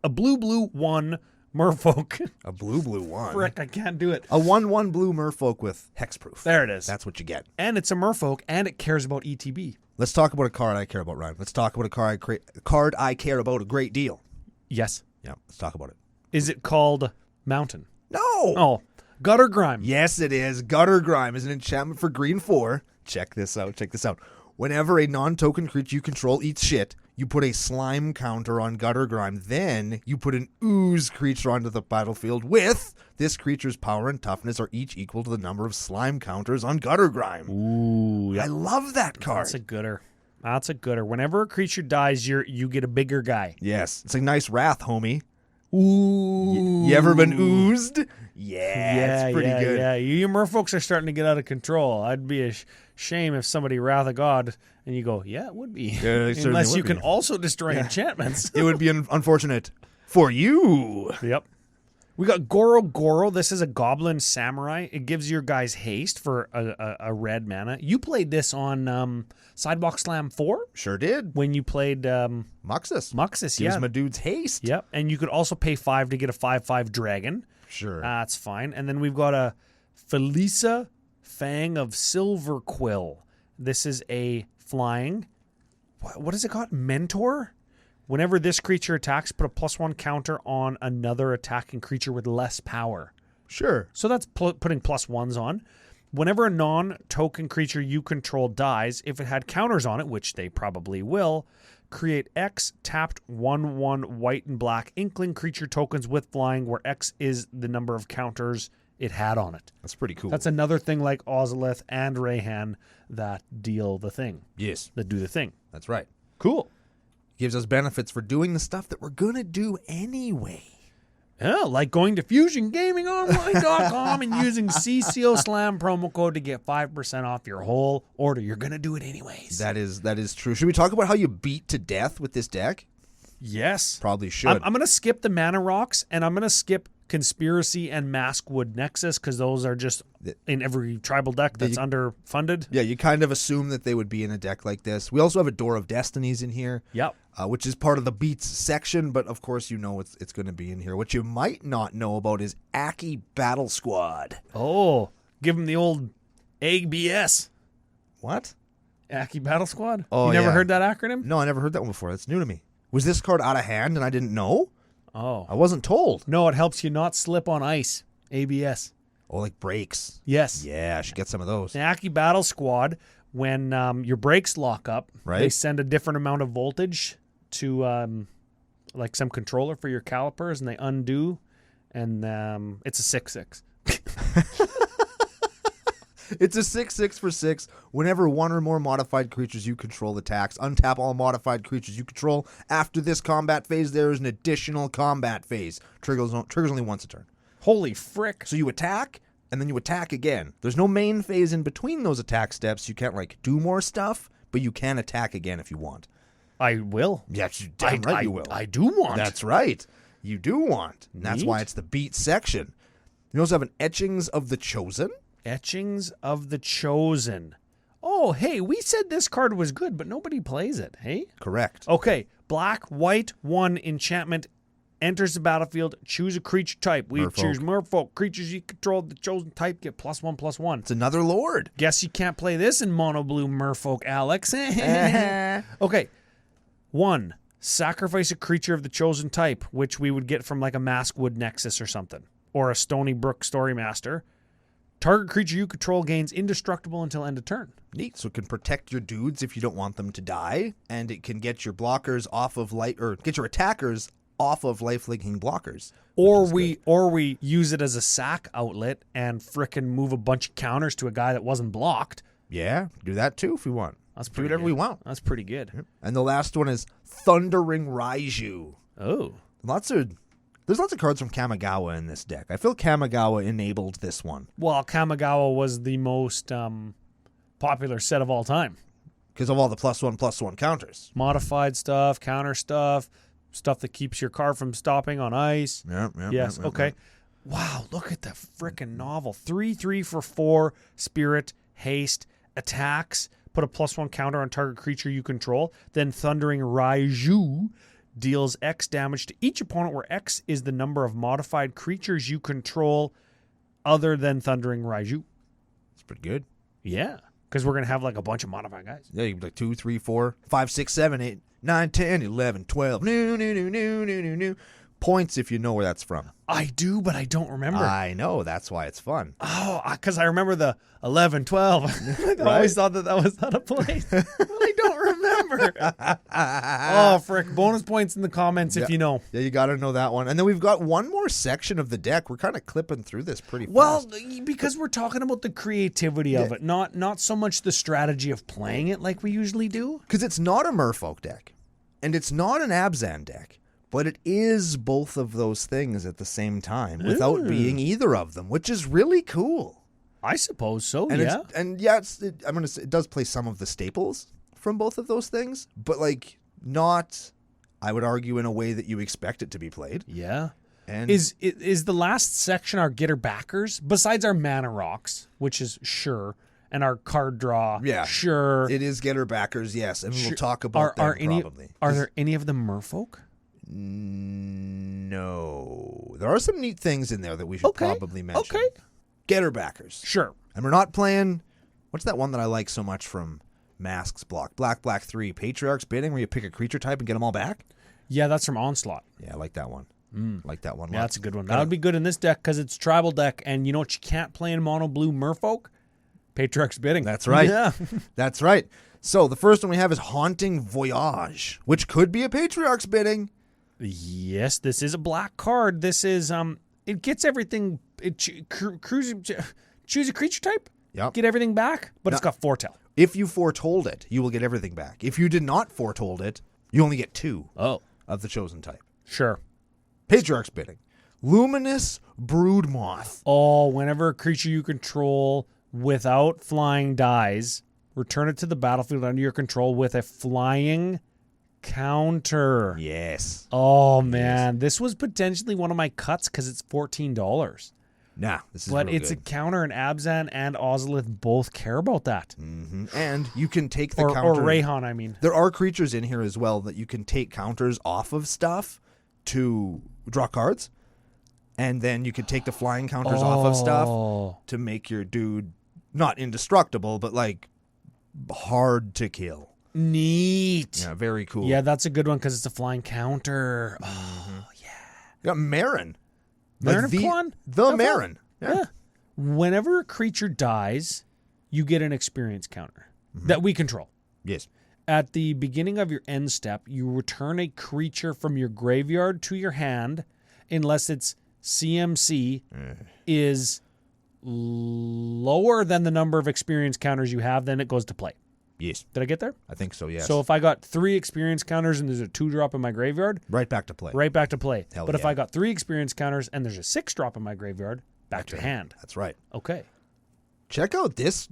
1 Merfolk. A blue 1. Frick, I can't do it. A 1/1 blue Merfolk with hexproof. There it is. That's what you get. And it's a Merfolk, and it cares about ETB. Let's talk about a card I care about, Ryan. Let's talk about a card I care about a great deal. Yes. Yeah, let's talk about it. Is it called Mountain? No. Oh, Gutter Grime. Yes, it is. Gutter Grime is an enchantment for green 4. Check this out. Whenever a non-token creature you control eats shit, you put a slime counter on Gutter Grime. Then you put an ooze creature onto the battlefield with this creature's power and toughness are each equal to the number of slime counters on Gutter Grime. Ooh, yep. I love that card. That's a gooder. Whenever a creature dies, you get a bigger guy. Yes, it's a nice wrath, homie. Ooh. You ever been oozed? Yeah, it's pretty good. Yeah, you Merfolks are starting to get out of control. I'd be a shame if somebody Wrath of God, and you go, yeah, it would be. Yeah, unless you can also destroy enchantments. It would be unfortunate for you. Yep. We got Goro. This is a Goblin Samurai. It gives your guys haste for a red mana. You played this on Sidewalk Slam 4? Sure did. When you played Muxus. Muxus, Gives my dude's haste. Yep. And you could also pay 5 to get a 5/5 dragon. Sure. That's fine. And then we've got a Felisa Fang of Silver Quill. This is a flying. What is it called? Mentor? Whenever this creature attacks, put a +1 counter on another attacking creature with less power. Sure. So that's putting +1s on. Whenever a non-token creature you control dies, if it had counters on it, which they probably will, create X tapped 1/1 white and black inkling creature tokens with flying, where X is the number of counters it had on it. That's pretty cool. That's another thing like Ozolith and Reyhan that deal the thing. Yes. That do the thing. That's right. Cool. Gives us benefits for doing the stuff that we're going to do anyway. Yeah, like going to FusionGamingOnline.com and using CCO Slam promo code to get 5% off your whole order. You're going to do it anyways. That is true. Should we talk about how you beat to death with this deck? Yes. Probably should. I'm going to skip the Mana Rocks, and I'm going to skip Conspiracy and Maskwood Nexus, because those are just in every tribal deck that's underfunded. Yeah, you kind of assume that they would be in a deck like this. We also have a Door of Destinies in here. Yep. Which is part of the beats section, but of course you know it's going to be in here. What you might not know about is Aki Battle Squad. Oh, give them the old ABS. What? Aki Battle Squad? Oh, you never heard that acronym? No, I never heard that one before. That's new to me. Was this card out of hand and I didn't know? Oh. I wasn't told. No, it helps you not slip on ice. ABS. Oh, like brakes. Yes. Yeah, I should get some of those. The Aki Battle Squad, when your brakes lock up, they send a different amount of voltage to like some controller for your calipers, and they undo, and it's a 6/6. It's a 6/6 for 6. Whenever one or more modified creatures you control attacks, untap all modified creatures you control. After this combat phase, there is an additional combat phase. Triggers only once a turn. Holy frick. So you attack, and then you attack again. There's no main phase in between those attack steps. You can't, do more stuff, but you can attack again if you want. I will. Yeah, damn right you will. I do want. That's right. You do want. And that's why it's the beat section. You also have an Etchings of the Chosen. Etchings of the Chosen. Oh, hey, we said this card was good, but nobody plays it, hey? Correct. Okay, black, white, 1 enchantment, enters the battlefield, choose a creature type. We choose Merfolk. Creatures you control the chosen type get +1/+1. It's another Lord. Guess you can't play this in Mono-Blue Merfolk, Alex. Okay, 1, sacrifice a creature of the chosen type, which we would get from like a Maskwood Nexus or something, or a Stony Brook Storymaster. Target creature you control gains indestructible until end of turn. Neat. So it can protect your dudes if you don't want them to die, and it can get your blockers off of get your attackers off of life-linking blockers. Or we use it as a sack outlet and frickin' move a bunch of counters to a guy that wasn't blocked. Yeah, do that too if we want. That's do whatever we want. That's pretty good. And the last one is Thundering Raiju. Oh. There's lots of cards from Kamigawa in this deck. I feel Kamigawa enabled this one. Well, Kamigawa was the most popular set of all time. Because of all the +1/+1 counters. Modified stuff, counter stuff that keeps your card from stopping on ice. Yes, okay. Wow, look at the frickin' novel. 3/3 for 4, spirit, haste, attacks. Put a +1 counter on target creature you control. Then Thundering Raiju deals X damage to each opponent, where X is the number of modified creatures you control other than Thundering Raiju. That's pretty good. Yeah, because we're going to have like a bunch of modified guys. Yeah, you can be like 2, 3, 4, 5, 6, 7, 8, 9, 10, 11, 12. New. Points if you know where that's from. I do, but I don't remember. I know. That's why it's fun. Oh, because I remember the 11, 12. I always thought that was out of place. I don't remember. Oh, frick. Bonus points in the comments if you know. Yeah, you got to know that one. And then we've got one more section of the deck. We're kind of clipping through this pretty fast. Well, because we're talking about the creativity of it, not so much the strategy of playing it like we usually do. Because it's not a Merfolk deck. And it's not an Abzan deck. But it is both of those things at the same time without being either of them, which is really cool. I suppose so, and yeah. It does play some of the staples from both of those things, but like not, I would argue, in a way that you expect it to be played. Yeah. And is the last section our getter backers, besides our mana rocks, which is sure, and our card draw, sure. It is getter backers, yes, and we'll talk about them probably. Are there any of the Merfolk? No. There are some neat things in there that we should probably mention. Okay. Getter backers. Sure. And we're not playing, what's that one that I like so much from Mask's block? Black 3, Patriarch's Bidding, where you pick a creature type and get them all back? Yeah, that's from Onslaught. Yeah, I like that one. Like that one. Yeah, that's a good one. That would be good in this deck because it's tribal deck, and you know what you can't play in Mono-Blue Merfolk? Patriarch's Bidding. That's right. Yeah. That's right. So the first one we have is Haunting Voyage, which could be a Patriarch's Bidding. Yes, this is a black card. This is it gets everything. Choose a creature type. Yep. Get everything back, but it's got foretell. If you foretold it, you will get everything back. If you did not foretold it, you only get 2 of the chosen type. Sure. Patriarch's Bidding. Luminous Broodmoth. Oh, whenever a creature you control without flying dies, return it to the battlefield under your control with a flying counter. Yes. Oh, man. This was potentially one of my cuts because it's $14. Nah, this is But real it's good. a counter, and Abzan and Ozolith both care about that. Mm-hmm. And you can take the counter. Or Reyhan, I mean. There are creatures in here as well that you can take counters off of stuff to draw cards. And then you could take the flying counters off of stuff to make your dude not indestructible, but like hard to kill. Neat. Yeah, very cool. Yeah, that's a good one because it's a flying counter. Oh, yeah. You got Marin. Marin of Klon? The Marin. Yeah. Whenever a creature dies, you get an experience counter that we control. Yes. At the beginning of your end step, you return a creature from your graveyard to your hand unless its CMC is lower than the number of experience counters you have, then it goes to play. Yes. Did I get there? I think so, yes. So if I got 3 experience counters and there's a 2-drop in my graveyard, right back to play. Right back to play. Hell but if yeah. I got 3 experience counters and there's a 6-drop in my graveyard, back to hand. That's right. Okay. Check out this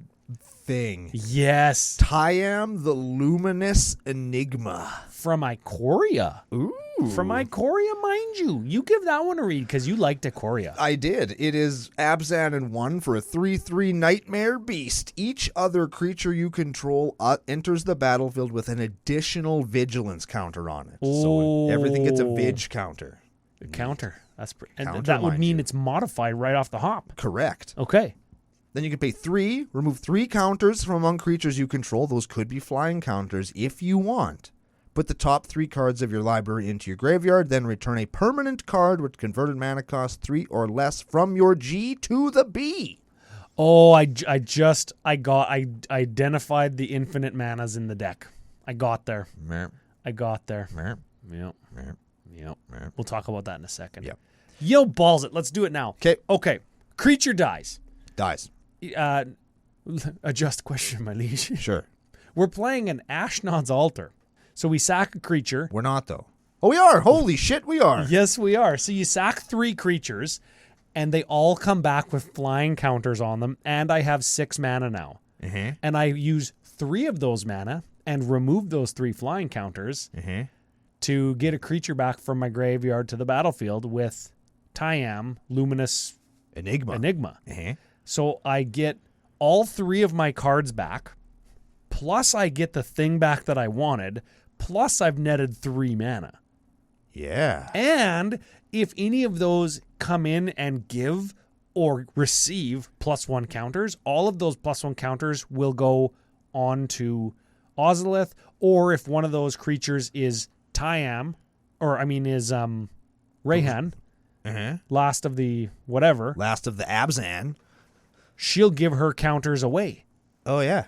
thing. Yes. Tyam the Luminous Enigma. From Ikoria. Ooh. From Ikoria, mind you. You give that one a read because you liked Ikoria. I did. It is Abzan and 1 for a 3/3 Nightmare Beast. Each other creature you control enters the battlefield with an additional vigilance counter on it. So everything gets a Vig counter. A counter. And Counter, that would mind mean you. it's modified right off the hop. Correct. Okay. Then you can pay 3, remove 3 counters from among creatures you control. Those could be flying counters if you want. Put the top 3 cards of your library into your graveyard, then return a permanent card with converted mana cost 3 or less from your G to the B. Oh, I identified the infinite manas in the deck. I got there. I got there. Yep. We'll talk about that in a second. Yep. Yo, balls it. Let's do it now. Okay. Creature dies. Adjust question, my liege. Sure. We're playing an Ashnod's Altar. So we sack a creature. We're not, though. Oh, we are. Holy shit, we are. Yes, we are. So you sack 3 creatures, and they all come back with flying counters on them, and I have 6 mana now. And I use 3 of those mana and remove those 3 flying counters to get a creature back from my graveyard to the battlefield with Tyam, Luminous Enigma. So I get all 3 of my cards back, plus I get the thing back that I wanted, plus I've netted 3 mana. Yeah. And if any of those come in and give or receive +1 counters, all of those +1 counters will go on to Ozolith, or if one of those creatures is Tyam, is Reyhan, last of the whatever. Last of the Abzan. She'll give her counters away. Oh, yeah.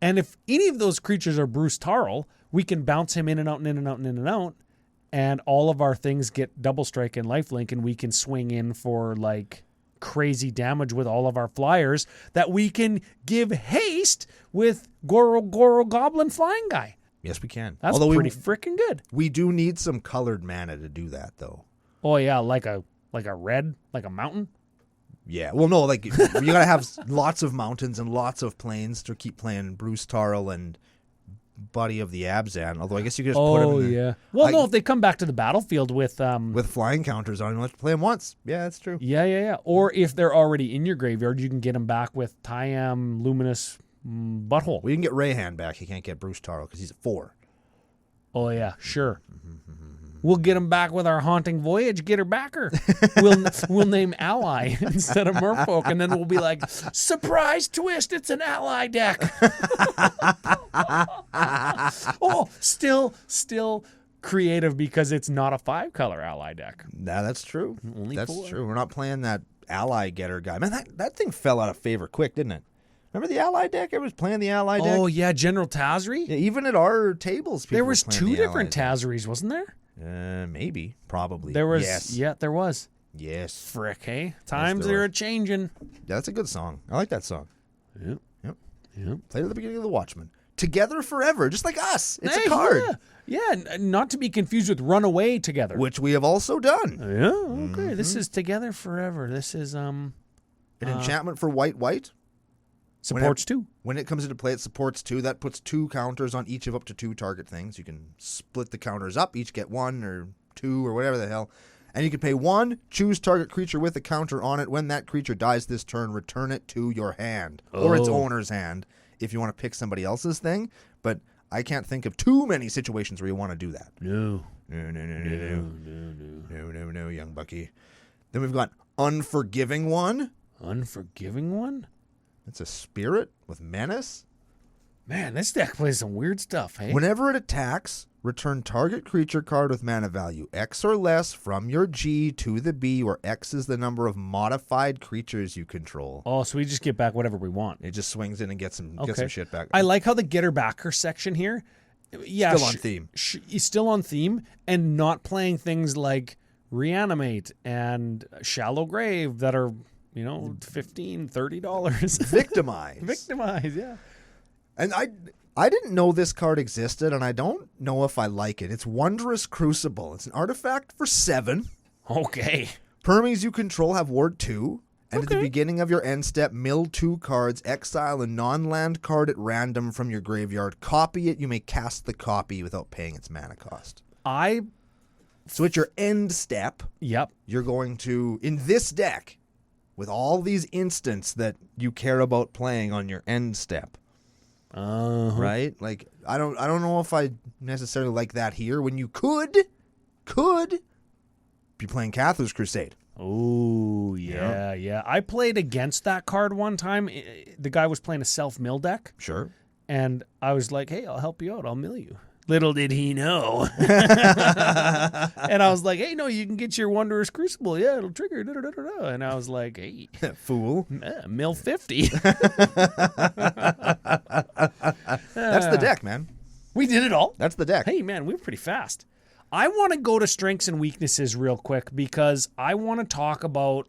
And if any of those creatures are Bruce Tarl, we can bounce him in and out and in and out and in and out, and all of our things get double strike and lifelink, and we can swing in for like crazy damage with all of our flyers that we can give haste with Goro Goblin Flying Guy. Yes, we can. That's pretty freaking good. We do need some colored mana to do that, though. Oh, yeah, like a red, like a mountain? Yeah, well, no, like, you gotta have lots of mountains and lots of plains to keep playing Bruce Tarl and Buddy of the Abzan. Although I guess you could just put them in yeah. Well, no, if they come back to the battlefield with flying counters on, you have to play them once. Yeah, that's true. Yeah. Or if they're already in your graveyard, you can get them back with Tyam, Luminous Butthole. Well, you can get Reyhan back. You can't get Bruce Tarl because he's at 4. Oh, yeah, sure. We'll get him back with our Haunting Voyage Getter backer. We'll name Ally instead of Merfolk, and then we'll be like, surprise twist, it's an Ally deck. Still creative because it's not a 5-color Ally deck. Nah, that's true. Only that's 4. true. We're not playing that Ally Getter guy. Man, that thing fell out of favor quick, didn't it? Remember the Ally deck? Everyone was playing the Ally deck. Oh, yeah, General Tazri? Yeah, even at our tables, people there was were playing 2 the different Ally deck. Tazris, wasn't there? Maybe. Probably. There was. Yes. Yeah, there was. Yes. Frick, hey? Times are a-changing. Yeah, that's a good song. I like that song. Yep. Played at the beginning of The Watchmen. Together Forever, just like us. It's a card. Yeah, not to be confused with Runaway Together. Which we have also done. Yeah, okay. This is Together Forever. This is an enchantment for white. Supports 2. When it comes into play, it supports 2. That puts 2 counters on each of up to 2 target things. You can split the counters up. Each get 1 or 2 or whatever the hell. And you can pay 1, choose target creature with a counter on it. When that creature dies this turn, return it to your hand. Or its owner's hand if you want to pick somebody else's thing. But I can't think of too many situations where you want to do that. No, young Bucky. Then we've got Unforgiving One. Unforgiving One? It's a spirit with menace. Man, this deck plays some weird stuff, hey? Whenever it attacks, return target creature card with mana value X or less from your G to the B, where X is the number of modified creatures you control. Oh, so we just get back whatever we want. It just swings in and gets some shit back. I like how the Getter Backer section here. Yeah, still on theme. He's still on theme and not playing things like Reanimate and Shallow Grave that are, $15, $30. Victimize, yeah. And I didn't know this card existed, and I don't know if I like it. It's Wondrous Crucible. It's an artifact for 7. Okay. Permies you control have Ward 2. And at the beginning of your end step, mill 2 cards, exile a non-land card at random from your graveyard. Copy it. You may cast the copy without paying its mana cost. So at your end step, Yep. you're going to, in this deck, with all these instants that you care about playing on your end step, right? Like, I don't know if I necessarily like that here when you could be playing Cathar's Crusade. Oh, yeah. I played against that card one time. The guy was playing a self-mill deck. Sure. And I was like, hey, I'll help you out. I'll mill you. Little did he know. And I was like, hey, no, you can get your Wondrous Crucible. Yeah, it'll trigger. Da, da, da, da. And I was like, hey. Fool. Mill 50. That's the deck, man. We did it all. That's the deck. Hey, man, we were pretty fast. I want to go to strengths and weaknesses real quick because I want to talk about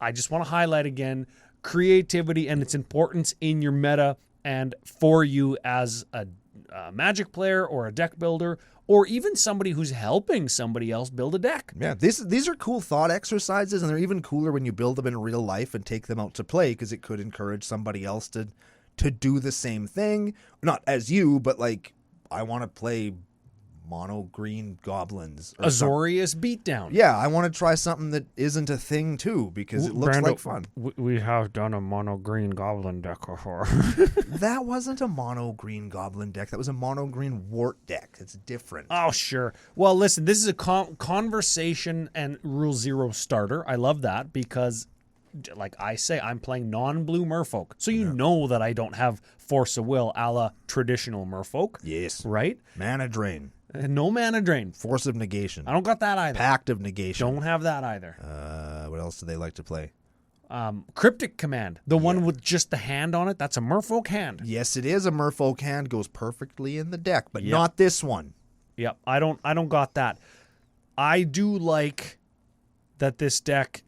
I just want to highlight again creativity and its importance in your meta and for you as a Magic player or a deck builder or even somebody who's helping somebody else build a deck. Yeah, these are cool thought exercises, and they're even cooler when you build them in real life and take them out to play because it could encourage somebody else to do the same thing. Not as you, but like, I want to play mono green goblins. Or Azorius Beatdown. Yeah, I want to try something that isn't a thing too because it looks Brando, like fun. We have done a mono green goblin deck before. That wasn't a mono green goblin deck. That was a mono green wart deck. It's different. Oh, sure. Well, listen, this is a conversation and Rule Zero starter. I love that because, like I say, I'm playing non-blue Merfolk. So you know that I don't have Force of Will a la traditional Merfolk. Yes. Right? Mana drain. No mana drain. Force of negation. I don't got that either. Pact of negation. Don't have that either. What else do they like to play? Cryptic Command. The one with just the hand on it. That's a Merfolk hand. Yes, it is a Merfolk hand. Goes perfectly in the deck, but not this one. Yep. I don't got that. I do like that this deck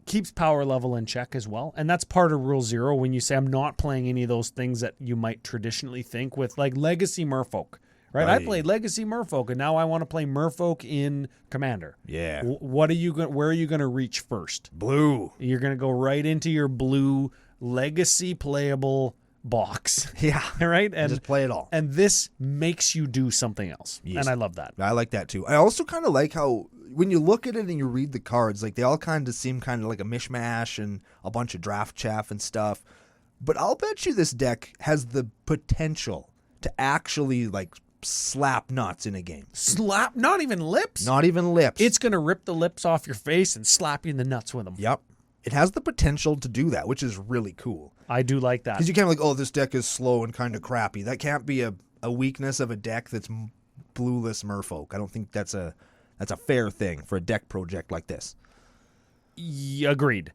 keeps power level in check as well. And that's part of Rule Zero when you say I'm not playing any of those things that you might traditionally think with, like Legacy Merfolk. Right? I played Legacy Merfolk, and now I want to play Merfolk in Commander. Yeah. Where are you going to reach first? Blue. You're going to go right into your blue Legacy playable box. Yeah. Right? And just play it all. And this makes you do something else. Yes. And I love that. I like that too. I also kind of like how when you look at it and you read the cards, like they all kind of seem kind of like a mishmash and a bunch of draft chaff and stuff. But I'll bet you this deck has the potential to actually like slap nuts in a game. Slap? Not even lips? Not even lips. It's going to rip the lips off your face and slap you in the nuts with them. Yep. It has the potential to do that, which is really cool. I do like that. Because you can't be like, oh, this deck is slow and kind of crappy. That can't be a weakness of a deck that's blueless Merfolk. I don't think that's a fair thing for a deck project like this. Agreed.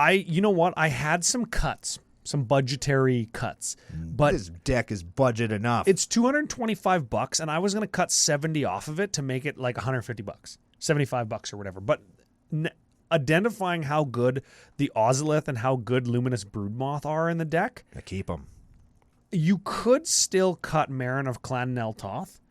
You know what? I had some cuts. Some budgetary cuts, but this deck is budget enough. It's $225, and I was going to cut 70 off of it to make it like $150, $75 or whatever. But identifying how good the Ozolith and how good Luminous Broodmoth are in the deck, I keep them. You could still cut Marin of Clan Neltoth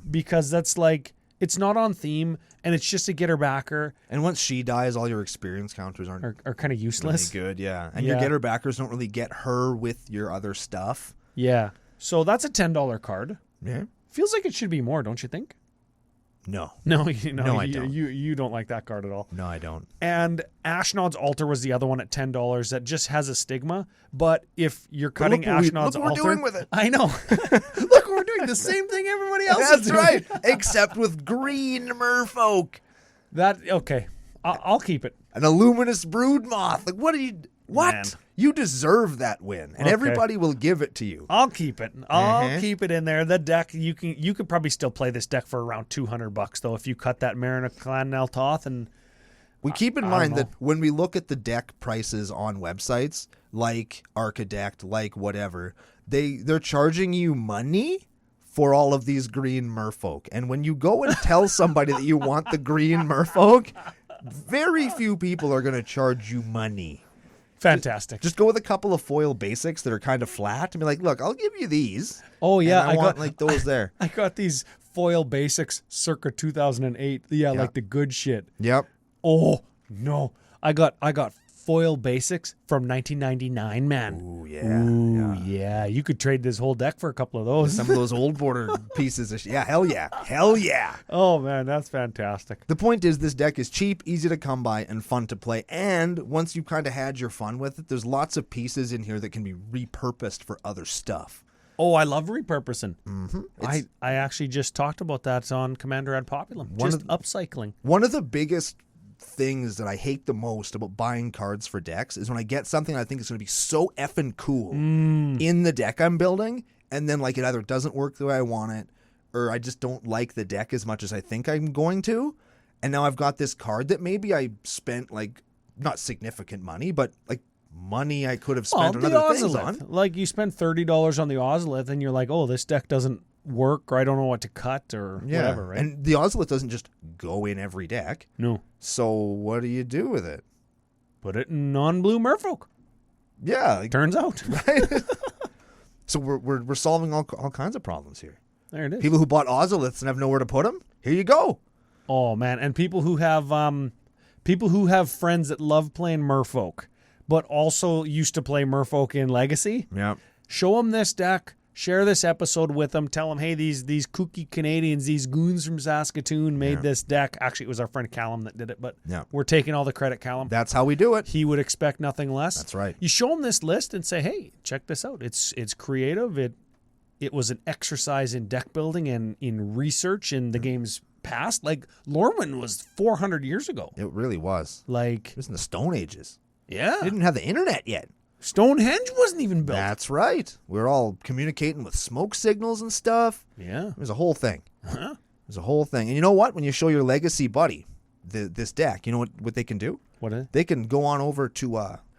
because that's like it's not on theme, and it's just a getter backer. And once she dies, all your experience counters are kind of useless. Really good, yeah. And your getter backers don't really get her with your other stuff. Yeah. So that's a $10 card. Yeah. Feels like it should be more, don't you think? No. No, I don't. You don't like that card at all. No, I don't. And Ashnod's Altar was the other one at $10 that just has a stigma. But if you're cutting Ashnod's Altar... Look what we're doing with it. I know. Look, we're doing the same thing everybody else is doing. That's right. Except with green Merfolk. Okay. I'll keep it. An Luminous Broodmoth. Like, what are you... What? Man. You deserve that win, and everybody will give it to you. I'll keep it. I'll keep it in there. The deck, you could probably still play this deck for around $200 though if you cut that Marin of Clan Neltoth. And we keep in mind that when we look at the deck prices on websites like Archidect, like whatever, they're charging you money for all of these green Merfolk, and when you go and tell somebody that you want the green Merfolk, very few people are going to charge you money. Fantastic. Just go with a couple of foil basics that are kind of flat and be like, look, I'll give you these. Oh, yeah. I got like those there. I got these foil basics circa 2008. Yeah, like the good shit. Yep. Oh, no. I got foil basics from 1999, man. Ooh, Yeah. You could trade this whole deck for a couple of those. Some of those old border pieces. Hell yeah. Oh, man, that's fantastic. The point is, this deck is cheap, easy to come by, and fun to play. And once you've kind of had your fun with it, there's lots of pieces in here that can be repurposed for other stuff. Oh, I love repurposing. Mm-hmm. I actually just talked about that on Commander at Populum. Upcycling. One of the biggest things that I hate the most about buying cards for decks is when I get something I think is going to be so effing cool in the deck I'm building, and then like it either doesn't work the way I want it, or I just don't like the deck as much as I think I'm going to. And now I've got this card that maybe I spent like not significant money, but like money I could have spent on other things on. Like you spend $30 on the Ozolith and you're like, oh, this deck doesn't work, or I don't know what to cut, or whatever, right? And the Ozolith doesn't just go in every deck. No. So what do you do with it? Put it in non-blue merfolk. Yeah. Turns out. Right? So we're solving all kinds of problems here. There it is. People who bought Ozoliths and have nowhere to put them, here you go. Oh, man. And people who have friends that love playing merfolk, but also used to play merfolk in Legacy. Yeah. Show them this deck. Share this episode with them. Tell them, hey, these kooky Canadians, these goons from Saskatoon made this deck. Actually, it was our friend Callum that did it, but we're taking all the credit, Callum. That's how we do it. He would expect nothing less. That's right. You show them this list and say, hey, check this out. It's creative. It was an exercise in deck building and in research in the game's past. Like, Lorwyn was 400 years ago. It really was. Like, it was in the Stone Ages. Yeah. They didn't have the internet yet. Stonehenge wasn't even built. That's right. We're all communicating with smoke signals and stuff. Yeah. It was a whole thing. It was a whole thing. And you know what? When you show your legacy buddy this deck, you know what they can do? What is it? They can go on over to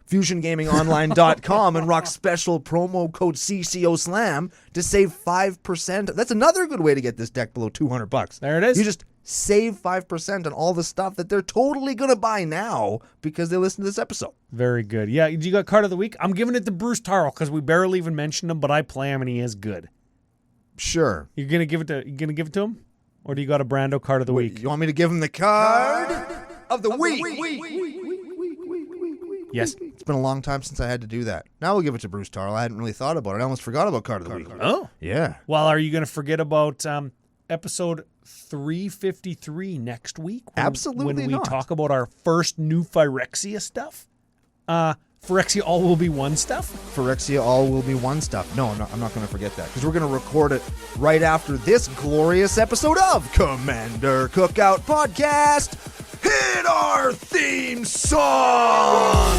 FusionGamingOnline.com and rock special promo code CCO Slam to save 5%. That's another good way to get this deck below $200. There it is. You just save 5% on all the stuff that they're totally going to buy now because they listen to this episode. Very good. Yeah, you got card of the week? I'm giving it to Bruce Tarl because we barely even mentioned him, but I play him and he is good. Sure. You're gonna give it to him? Or do you got a Brando card of the week? You want me to give him the card of the week? Yes. It's been a long time since I had to do that. Now we'll give it to Bruce Tarl. I hadn't really thought about it. I almost forgot about card of the week. Oh. Yeah. Well, are you going to forget about episode 353 next week? Absolutely when we not. talk about our first new Phyrexia stuff? Phyrexia All Will Be One stuff? Phyrexia All Will Be One stuff. No, I'm not going to forget that because we're going to record it right after this glorious episode of Commander Cookout Podcast. Hit our theme song!